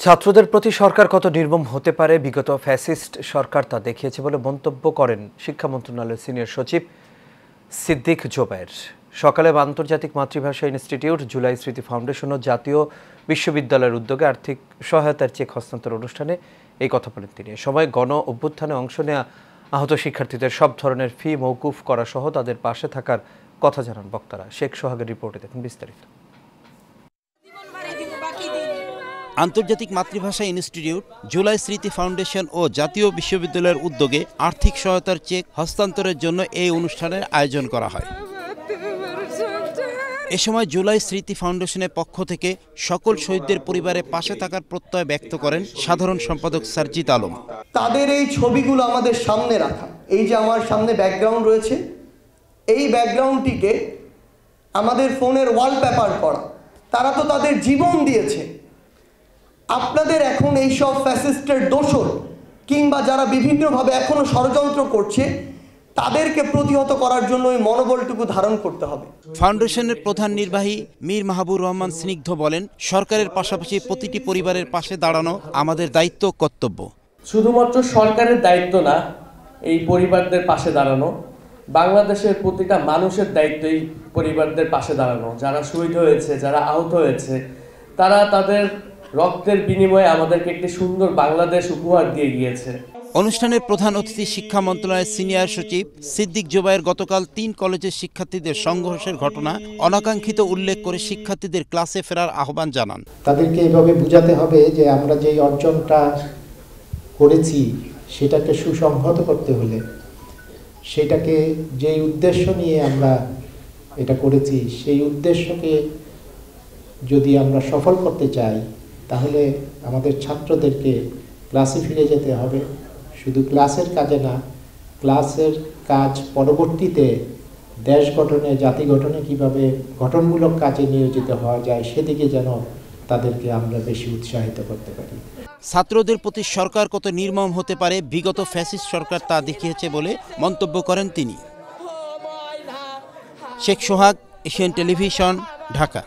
ছাত্রদের প্রতি সরকার কত নির্মম হতে পারে বিগত ফ্যাসিস্ট সরকার তা দেখিয়েছে বলে মন্তব্য করেন শিক্ষা মন্ত্রণালয়ের সিনিয়র সচিব সিদ্দিক জোবায়ের। সকালে আন্তর্জাতিক মাতৃভাষা ইনস্টিটিউট, জুলাই স্মৃতি ফাউন্ডেশন ও জাতীয় বিশ্ববিদ্যালয়ের উদ্যোগে আর্থিক সহায়তার চেক হস্তান্তর অনুষ্ঠানে এই কথা বলেন তিনি। এ সময় গণ অভ্যুত্থানে অংশ নেওয়া আহত শিক্ষার্থীদের সব ধরনের ফি মওকুফ করা সহ তাদের পাশে থাকার কথা জানান বক্তারা। শেখ সোহাগের রিপোর্টে দেখুন বিস্তারিত। আন্তর্জাতিক মাতৃভাষা ইনস্টিটিউট, জুলাই স্মৃতি ফাউন্ডেশন ও জাতীয় বিশ্ববিদ্যালয়ের উদ্যোগে আর্থিক সহায়তার চেক হস্তান্তরের জন্য এই অনুষ্ঠানের আয়োজন করা হয়। এ সময় জুলাই স্মৃতি ফাউন্ডেশনের পক্ষ থেকে সকল শহীদদের পরিবারের পাশে থাকার প্রত্যয় ব্যক্ত করেন সাধারণ সম্পাদক সারজিদ আলম। তাদের এই ছবিগুলো আমাদের সামনে রাখা, এই যে আমার সামনে ব্যাকগ্রাউন্ড রয়েছে, এই ব্যাকগ্রাউন্ডটিকে আমাদের ফোনের ওয়ালপেপার করা, তারা তো তাদের জীবন দিয়েছে। আপনাদের এখন এইসব ফ্যাসিস্টের দোসর কিংবা যারা বিভিন্নভাবে এখনো ষড়যন্ত্র করছে তাদেরকে প্রতিহত করার জন্য ওই মনোবলটুকু ধারণ করতে হবে। ফাউন্ডেশনের প্রধান নির্বাহী মীর মাহবুর রহমান স্নিগ্ধ বলেন, সরকারের পাশাপাশি প্রতিটি পরিবারের পাশে দাঁড়ানো আমাদের দায়িত্ব ও কর্তব্য। শুধুমাত্র সরকারের দায়িত্ব না এই পরিবারদের পাশে দাঁড়ানো, বাংলাদেশের প্রতিটা মানুষের দায়িত্ব এই পরিবারদের পাশে দাঁড়ানো। যারা শহীদ হয়েছে, যারা আহত হয়েছে, তারা তাদের রক্তের বিনিময়ে আমাদেরকে একটি সুন্দর বাংলাদেশ উপহার দিয়ে গিয়েছে। অনুষ্ঠানের প্রধান অতিথি শিক্ষা মন্ত্রণালয়ের সিনিয়র সচিব সিদ্দিক জোবায়ের গতকাল 3 কলেজের শিক্ষার্থীদের সংঘর্ষের ঘটনা অনাকাঙ্ক্ষিত উল্লেখ করে শিক্ষার্থীদের ক্লাসে ফেরার আহ্বান জানান। তাদেরকে এইভাবে বোঝাতে হবে যে আমরা যেই অর্জনটা করেছি সেটাকে সুসংহত করতে হলে, সেটাকে যেই উদ্দেশ্য নিয়ে আমরা এটা করেছি সেই উদ্দেশ্যকে যদি আমরা সফল করতে চাই তাহলে আমাদের ছাত্রদেরকে ক্লাসে ফিরে যেতে হবে। শুধু ক্লাসের কাজে না, ক্লাসের কাজ পরবর্তীতে দেশ গঠনে, জাতি গঠনে কিভাবে গঠনমূলক কাজে নিয়োজিত হওয়া যায় সেদিকে যেন তাদেরকে আমরা বেশি উৎসাহিত করতে পারি। ছাত্রদের প্রতি সরকার কত নির্মম হতে পারে বিগত ফ্যাসিস্ট সরকার তা দেখিয়েছে বলে মন্তব্য করেন তিনি। শেখ সোহাগ, এশিয়ান টেলিভিশন, ঢাকা।